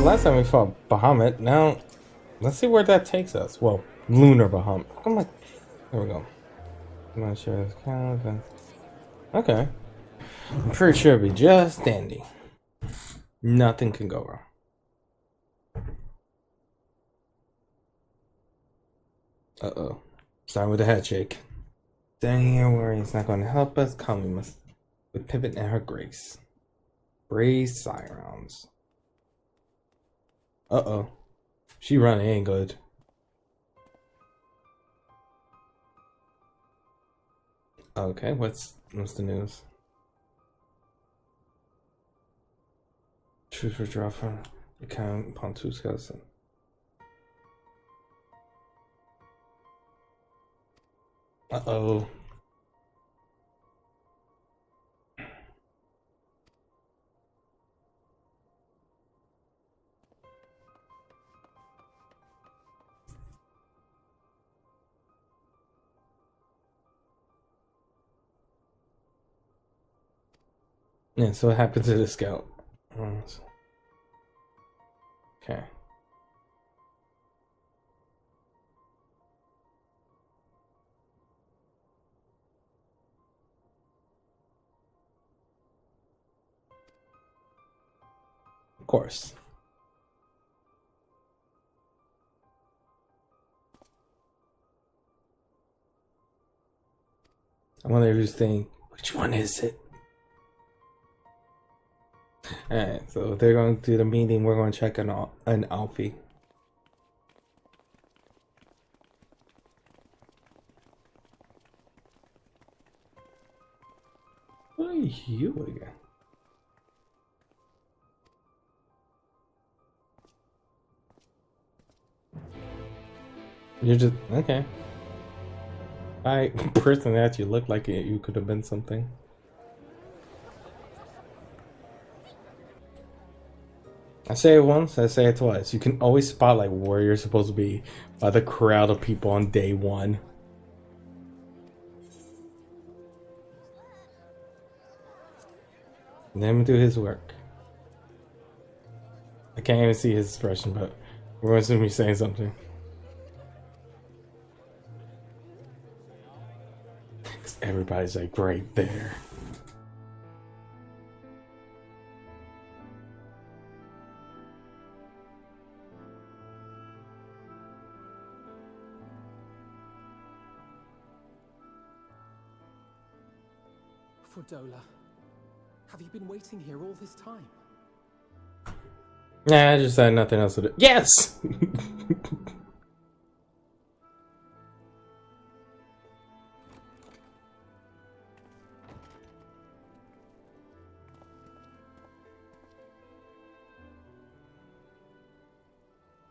last time we fought Bahamut. Now, let's see where that takes us. Well, Lunar Bahamut. Come on. There we go. I'm not sure this kind of. Okay. I'm pretty sure it'll be just dandy. Nothing can go wrong. Uh-oh. Starting with a head shake. Standing here worrying it's not going to help us. Kami must with pivot and her grace. Braised sirens. Uh-oh. She running ain't good. Okay, what's the news? Truth for draw from the count upon two skeleton. Uh-oh. Yeah, so what happened to the scout? Okay. Of course. I wonder who's thinking, which one is it? Alright, so they're going to do the meeting. We're going to check an Alfie. What are you again? You're just okay. I personally actually looked like you could have been something. I say it once, I say it twice. You can always spot like where you're supposed to be by the crowd of people on day one. Let him do his work. I can't even see his expression, but we're going to assume he's saying something. Because everybody's like right there. Fordola, have you been waiting here all this time? Nah, I just had nothing else to do. Yes!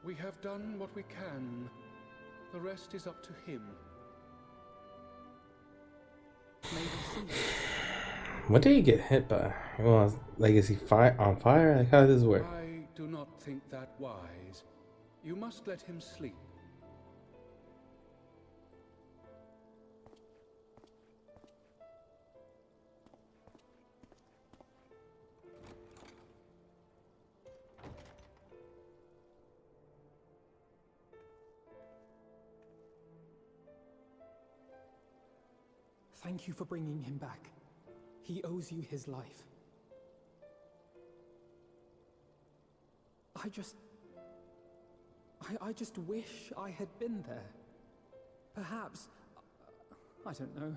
We have done what we can. The rest is up to him. Maybe soon. What did he get hit by? Well, like, is he on fire? Like, how does this work? I do not think that wise. You must let him sleep. Thank you for bringing him back. He owes you his life. I just wish I had been there. Perhaps, I don't know.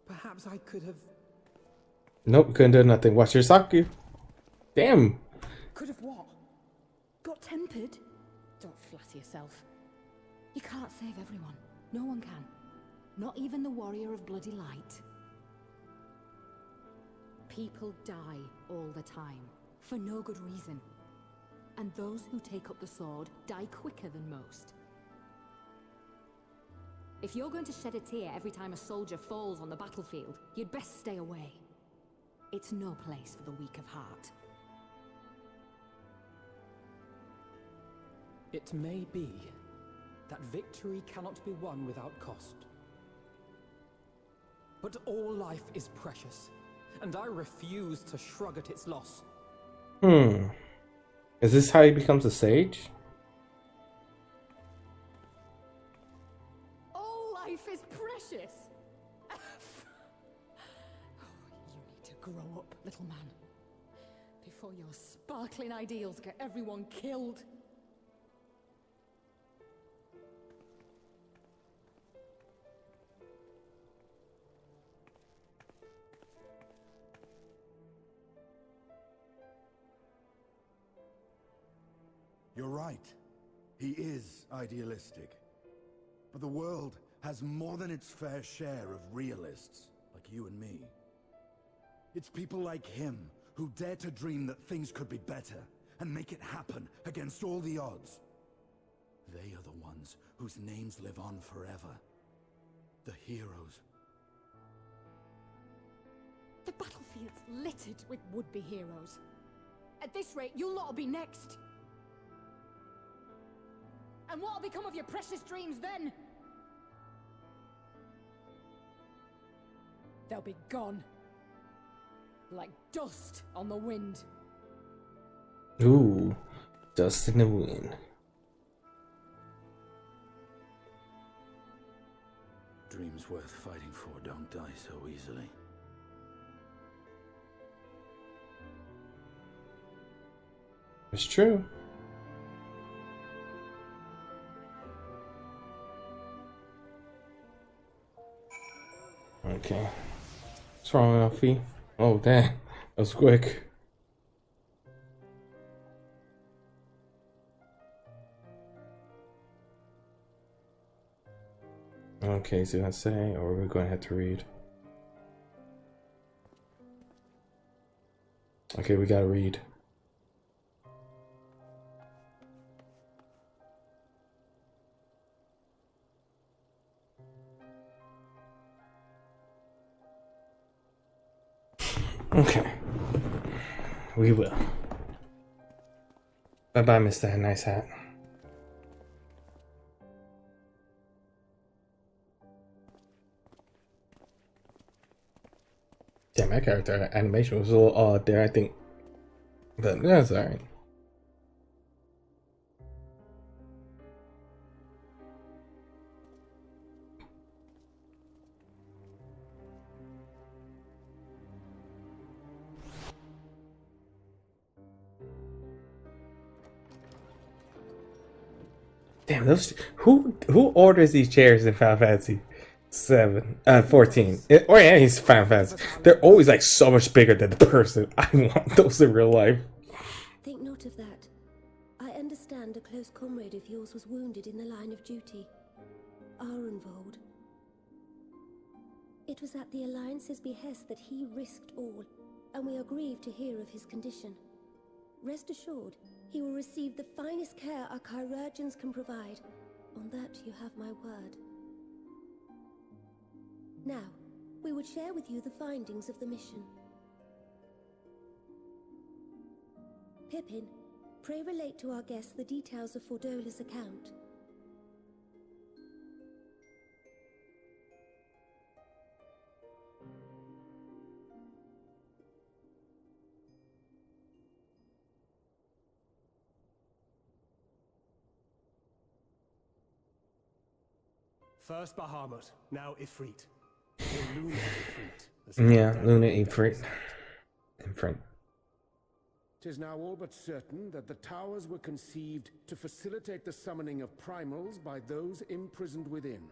Perhaps I could have... Nope, couldn't do nothing. Watch your Saku. Damn. Could have what? Got tempered? Don't flatter yourself. You can't save everyone. No one can. Not even the warrior of bloody light. People die all the time, for no good reason. And those who take up the sword die quicker than most. If you're going to shed a tear every time a soldier falls on the battlefield, you'd best stay away. It's no place for the weak of heart. It may be that victory cannot be won without cost. But all life is precious, and I refuse to shrug at its loss. Is this how he becomes a sage? All life is precious. Oh, you need to grow up, little man, before your sparkling ideals get everyone killed. You're right. He is idealistic. But the world has more than its fair share of realists, like you and me. It's people like him who dare to dream that things could be better and make it happen against all the odds. They are the ones whose names live on forever. The heroes. The battlefield's littered with would-be heroes. At this rate, you'll lot will be next. And what'll become of your precious dreams then? They'll be gone. Like dust on the wind. Ooh, dust in the wind. Dreams worth fighting for don't die so easily. It's true. Okay. What's wrong with Alfie? Oh, damn. That was quick. Okay, so I say, or we're going to have to read. Okay, we gotta read. Okay. We will. Bye-bye, Mr. Nice Hat. Damn, that character animation was a little odd there, I think. But that's alright. Damn, those who orders these chairs in Final Fantasy 14? Or any Final Fantasy. They're always like so much bigger than the person. I want those in real life. Think not of that. I understand a close comrade of yours was wounded in the line of duty. Arenvold. It was at the Alliance's behest that he risked all, and we are grieved to hear of his condition. Rest assured, he will receive the finest care our chirurgeons can provide. On that you have my word. Now, we would share with you the findings of the mission. Pippin, pray relate to our guests the details of Fordola's account. First Bahamut, now Ifrit. Or Luna Ifrit. Yeah, Luna Ifrit. Ifrit. 'Tis now all but certain that the towers were conceived to facilitate the summoning of primals by those imprisoned within.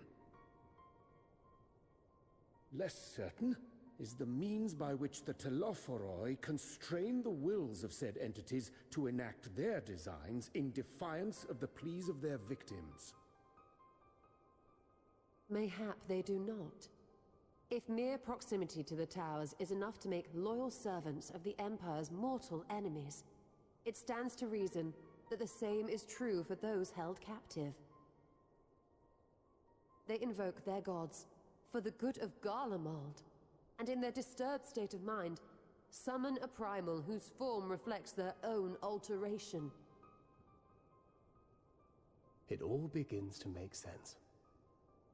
Less certain is the means by which the Telophoroi constrain the wills of said entities to enact their designs in defiance of the pleas of their victims. Mayhap they do not. If mere proximity to the towers is enough to make loyal servants of the Empire's mortal enemies, it stands to reason that the same is true for those held captive. They invoke their gods for the good of Garlemald, and in their disturbed state of mind, summon a primal whose form reflects their own alteration. It all begins to make sense.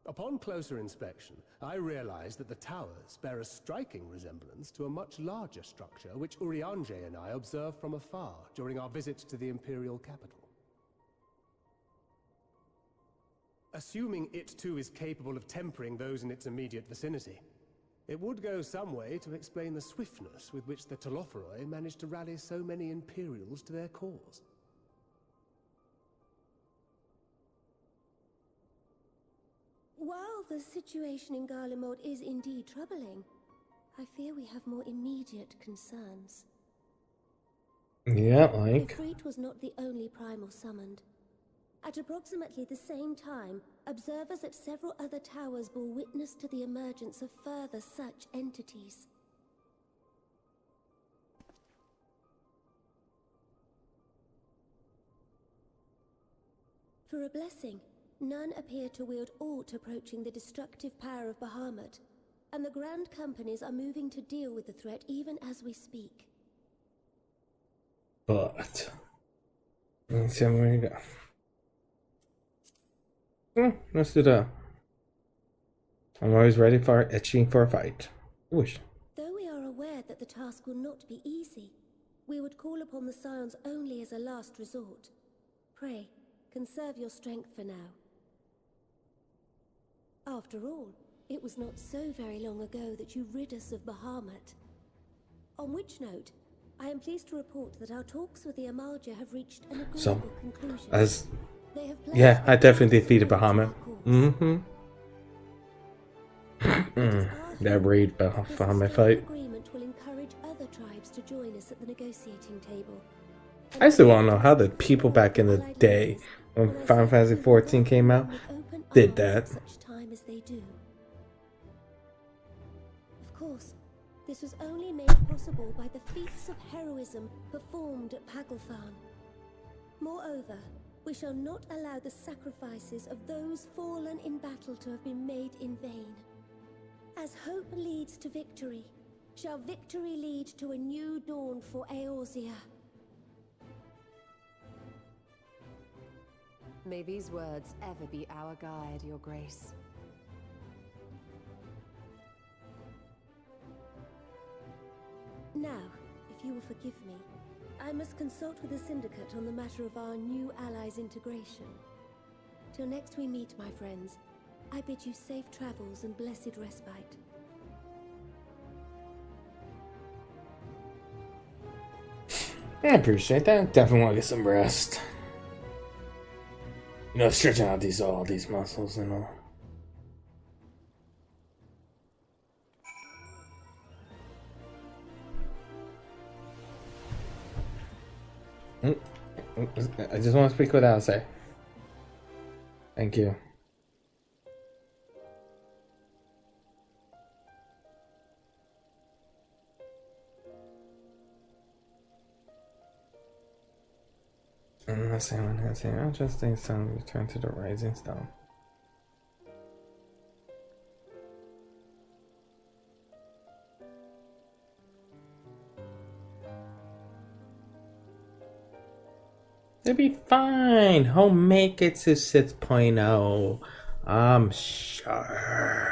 Upon closer inspection, I realized that the towers bear a striking resemblance to a much larger structure which Urianger and I observed from afar during our visit to the Imperial capital. Assuming it too is capable of tempering those in its immediate vicinity, it would go some way to explain the swiftness with which the Telophoroi managed to rally so many Imperials to their cause. While the situation in Garlemald is indeed troubling, I fear we have more immediate concerns. Yeah, like. Ifrit was not the only primal summoned. At approximately the same time, observers at several other towers bore witness to the emergence of further such entities. For a blessing, none appear to wield aught approaching the destructive power of Bahamut, and the Grand Companies are moving to deal with the threat even as we speak. But let's see where we go. Let's do that. I'm always ready for itching for a fight. Wish. Though we are aware that the task will not be easy, we would call upon the Scions only as a last resort. Pray, conserve your strength for now. After all, it was not so very long ago that you rid us of Bahamut. On which note, I am pleased to report that our talks with the Amalja have reached an agreeable conclusion. As yeah, I definitely defeated Bahamut. That raid Bahamut fight. Agreement will encourage other tribes to join us at the negotiating table. I still want to know how the people back in the day, when Final Fantasy 14 came out, did that. Such time as they do. Of course, this was only made possible by the feats of heroism performed at Paglfan. Moreover, we shall not allow the sacrifices of those fallen in battle to have been made in vain. As hope leads to victory, shall victory lead to a new dawn for Eorzea. May these words ever be our guide, Your Grace. Now, if you will forgive me, I must consult with the Syndicate on the matter of our new allies' integration. Till next we meet, my friends, I bid you safe travels and blessed respite. I appreciate that. Definitely want to get some rest. You know, stretching out all these muscles and all. I just want to speak without say. Thank you. Let's see what has here. Interesting sound. Return to the rising stone. It'll be fine. He'll make it to 6.0. I'm sure.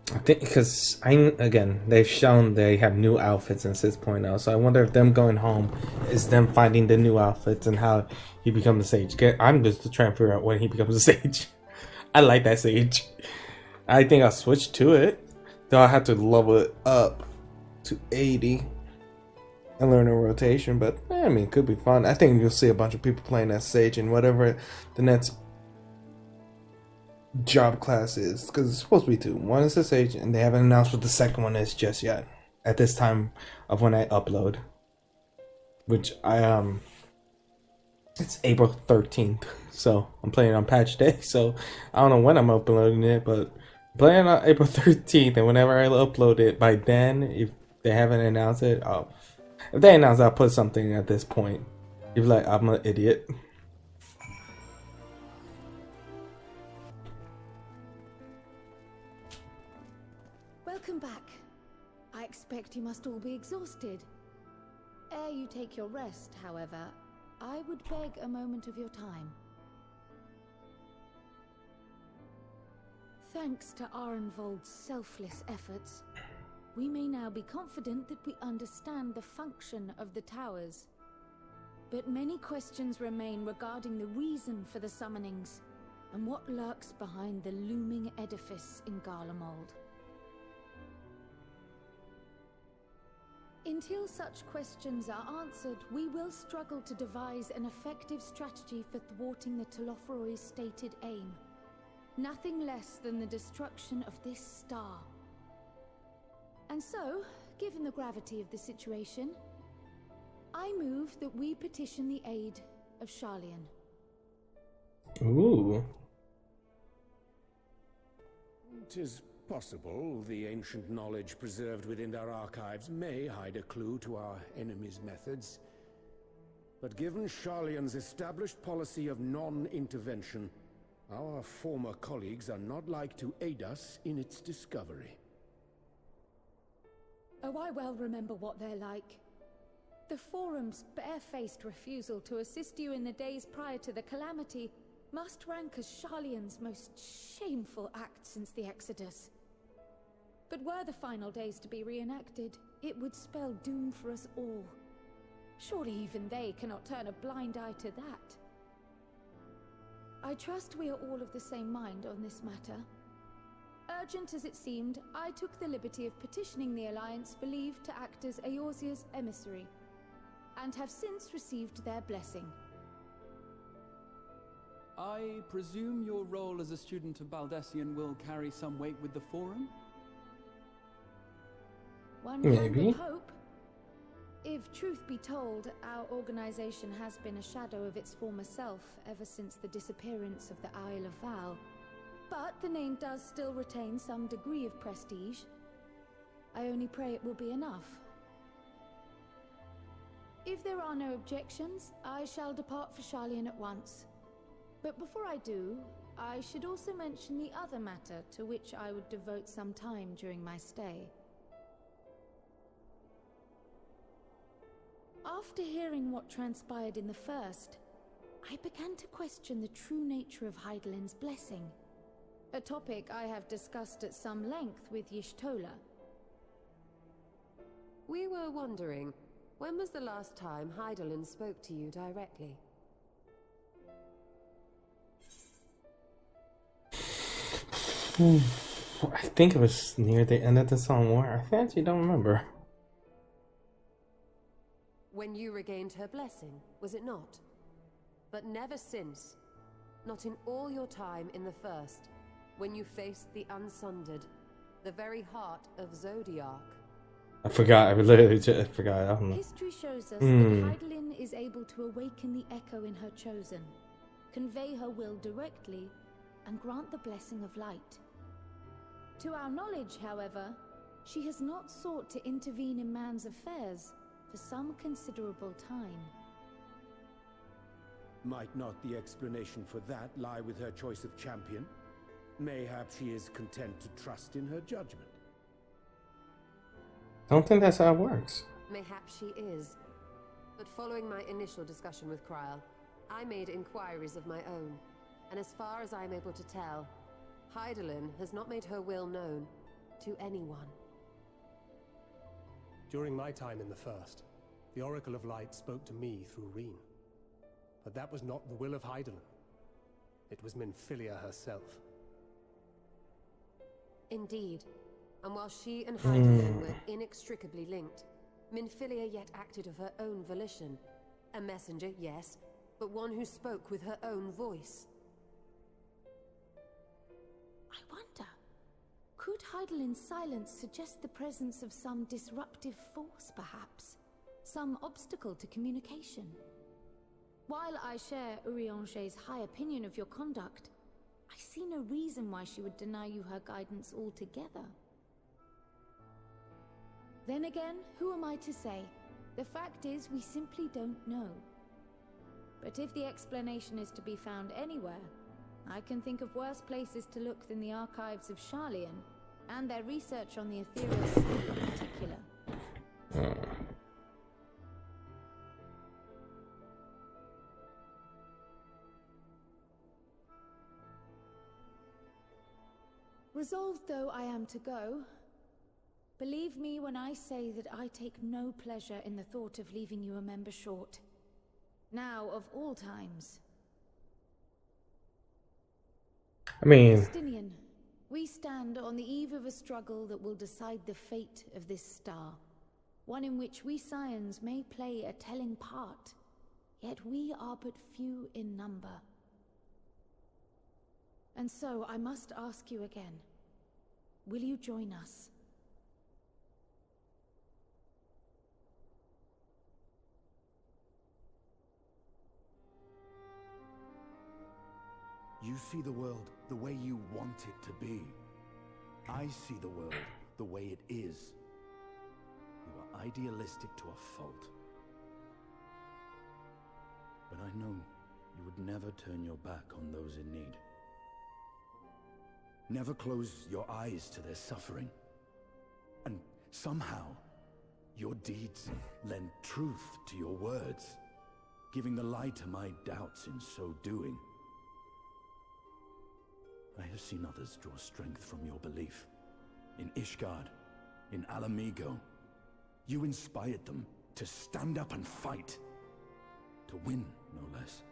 I think because they've shown they have new outfits in 6.0, so I wonder if them going home is them finding the new outfits and how he becomes a sage. I'm just trying to figure out when he becomes a sage. I like that sage. I think I'll switch to it, though I have to level it up to 80 and learn a rotation. But I mean, it could be fun. I think you'll see a bunch of people playing that sage and whatever the next job class is, because it's supposed to be two. One is the sage, and they haven't announced what the second one is just yet at this time of when I upload, which it's April 13th, so I'm playing on patch day, so I don't know when I'm uploading it, but Playing on April 13th, and whenever I upload it by then, if they haven't announced it, if they announce, I'll put something at this point. You're like, I'm an idiot. Welcome back. I expect you must all be exhausted. Ere you take your rest, however, I would beg a moment of your time. Thanks to Arenvold's selfless efforts, we may now be confident that we understand the function of the towers. But many questions remain regarding the reason for the summonings, and what lurks behind the looming edifice in Garlemald. Until such questions are answered, we will struggle to devise an effective strategy for thwarting the Telophoroi's stated aim. Nothing less than the destruction of this star. And so, given the gravity of the situation, I move that we petition the aid of Sharlayan. Ooh. 'Tis possible the ancient knowledge preserved within our archives may hide a clue to our enemy's methods. But given Sharlayan's established policy of non-intervention, our former colleagues are not like to aid us in its discovery. Oh, I well remember what they're like. The Forum's barefaced refusal to assist you in the days prior to the calamity must rank as Sharlayan's most shameful act since the Exodus. But were the final days to be reenacted, it would spell doom for us all. Surely even they cannot turn a blind eye to that. I trust we are all of the same mind on this matter. Urgent as it seemed, I took the liberty of petitioning the Alliance for leave to act as Eorzea's emissary, and have since received their blessing. I presume your role as a student of Baldessian will carry some weight with the Forum? One Maybe. can but hope. If truth be told, our organization has been a shadow of its former self ever since the disappearance of the Isle of Val. But the name does still retain some degree of prestige. I only pray it will be enough. If there are no objections, I shall depart for Sharlayan at once. But before I do, I should also mention the other matter to which I would devote some time during my stay. After hearing what transpired in the first, I began to question the true nature of Hydaelyn's blessing. A topic I have discussed at some length with Y'shtola. We were wondering, when was the last time Hydaelyn spoke to you directly? I think it was near the end of the song war. I actually don't remember. When you regained her blessing, was it not? But never since. Not in all your time in the first, when you faced the Unsundered, the very heart of Zodiark. I forgot. I literally just forgot. I don't know. History shows us that Hydaelyn is able to awaken the echo in her chosen, convey her will directly, and grant the blessing of light. To our knowledge, however, she has not sought to intervene in man's affairs for some considerable time. Might not the explanation for that lie with her choice of champion? Mayhap she is content to trust in her judgment. I don't think that's how it works. Mayhap she is. But following my initial discussion with Kryl, I made inquiries of my own. And as far as I am able to tell, Hydaelyn has not made her will known to anyone. During my time in the First, the Oracle of Light spoke to me through Reen. But that was not the will of Hydaelyn. It was Minfilia herself. Indeed. And while she and Hydaelyn were inextricably linked, Minfilia yet acted of her own volition. A messenger, yes, but one who spoke with her own voice. I wonder, could Hydaelyn's silence suggest the presence of some disruptive force, perhaps? Some obstacle to communication? While I share Urianger's high opinion of your conduct, I see no reason why she would deny you her guidance altogether. Then again, who am I to say? The fact is, we simply don't know. But if the explanation is to be found anywhere, I can think of worse places to look than the archives of Sharlayan, and their research on the ethereal state in particular. Resolved though I am to go, believe me when I say that I take no pleasure in the thought of leaving you a member short. Now, of all times. I mean... Justinian, we stand on the eve of a struggle that will decide the fate of this star. One in which we Scions may play a telling part, yet we are but few in number. And so I must ask you again, will you join us? You see the world the way you want it to be. I see the world the way it is. You are idealistic to a fault. But I know you would never turn your back on those in need. Never close your eyes to their suffering. And somehow, your deeds lend truth to your words, giving the lie to my doubts in so doing. I have seen others draw strength from your belief. In Ishgard, in Alamigo, you inspired them to stand up and fight. To win, no less.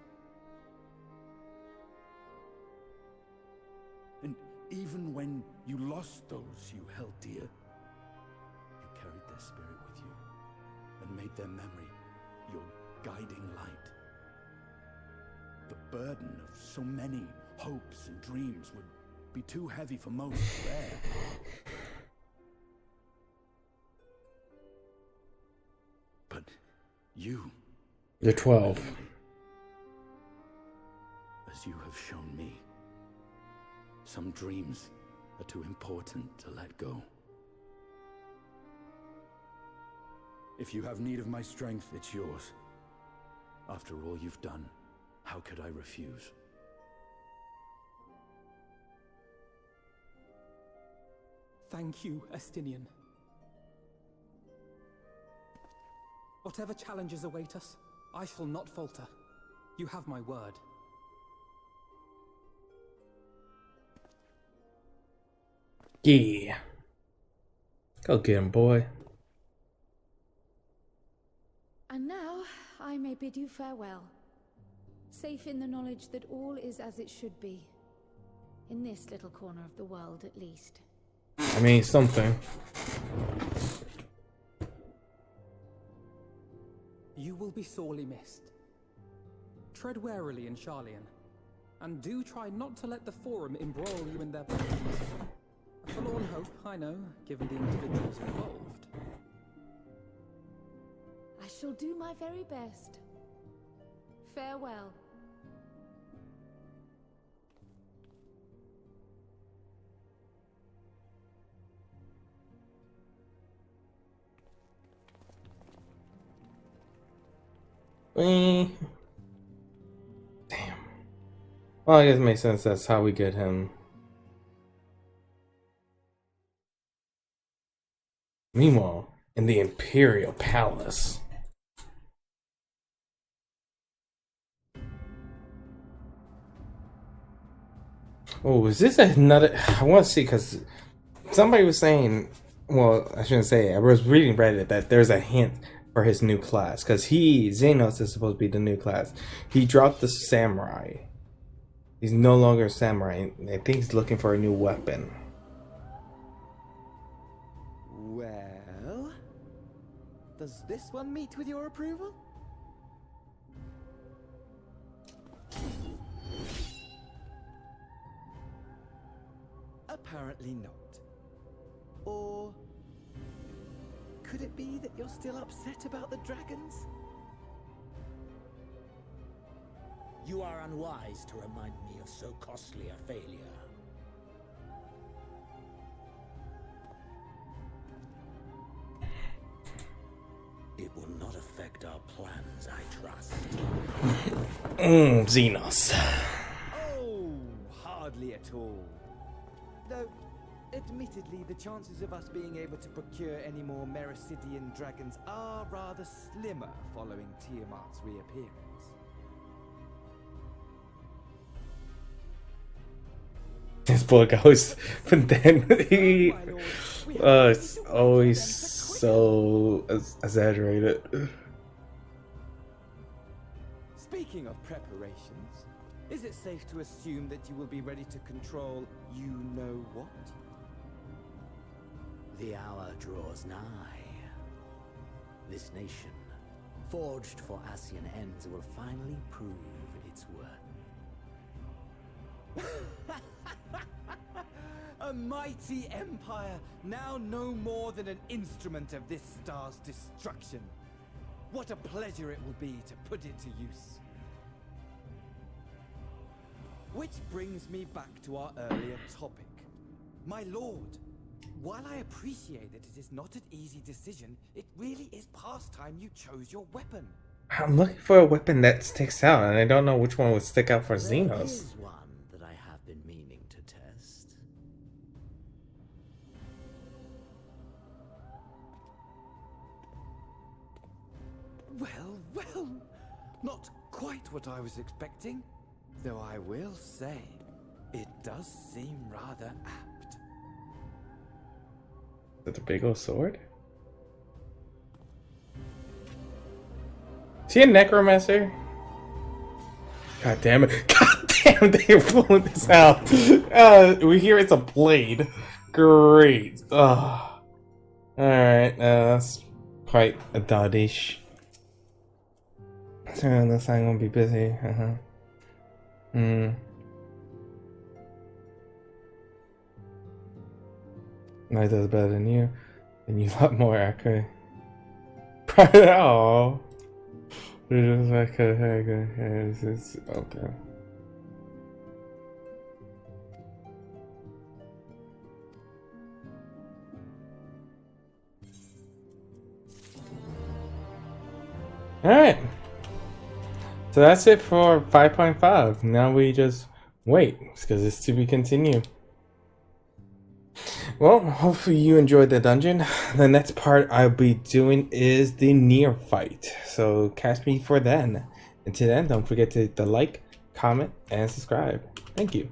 And even when you lost those you held dear, you carried their spirit with you and made their memory your guiding light. The burden of so many hopes and dreams would be too heavy for most to bear. But you're 12. As you have shown me, some dreams are too important to let go. If you have need of my strength, it's yours. After all you've done, how could I refuse? Thank you, Estinian. Whatever challenges await us, I shall not falter. You have my word. Yeah. Go get him, boy. And now, I may bid you farewell. Safe in the knowledge that all is as it should be. In this little corner of the world, at least. I mean, something. You will be sorely missed. Tread warily in Sharlayan, and do try not to let the Forum embroil you in their plans. A forlorn hope, I know, given the individuals involved. I shall do my very best. Farewell. Damn. Well, I guess it makes sense. That's how we get him. Meanwhile, in the Imperial Palace. Oh, is this another? I want to see, because somebody was saying, well, I shouldn't say it. I was reading Reddit that there's a hint for his new class, because Xenos is supposed to be the new class. He dropped the samurai. He's no longer a samurai. I think he's looking for a new weapon. Well, does this one meet with your approval? Apparently not. Or could it be that you're still upset about the dragons? You are unwise to remind me of so costly a failure. It will not affect our plans, I trust. Xenos. Oh, hardly at all. Though, admittedly, the chances of us being able to procure any more Mericidian dragons are rather slimmer following Tiamat's reappearance. This book always, but then he, it's always so exaggerated. Speaking of preparations, is it safe to assume that you will be ready to control you-know-what? The hour draws nigh. This nation, forged for Ascian ends, will finally prove its worth. A mighty empire, now no more than an instrument of this star's destruction. What a pleasure it will be to put it to use. Which brings me back to our earlier topic. My lord, while I appreciate that it is not an easy decision, it really is past time you chose your weapon. I'm looking for a weapon that sticks out, and I don't know which one would stick out for There Xenos. is one that I have been meaning to test. Well, not quite what I was expecting. Though I will say, it does seem rather apt. Is it the big old sword? Is he a necromancer? God damn it. God damn, they're pulling this out. We hear it's a blade. Great. Alright, that's quite a doddish. So looks like I'm gonna be busy. I does better than you. And you a lot more accurate. Oh. They're just like it's okay. Alright. So that's it for 5.5. Now we just wait, because it's to be continued. Well, hopefully you enjoyed the dungeon. The next part I'll be doing is the near fight. So catch me for then. Until then, don't forget to hit the like, comment, and subscribe. Thank you.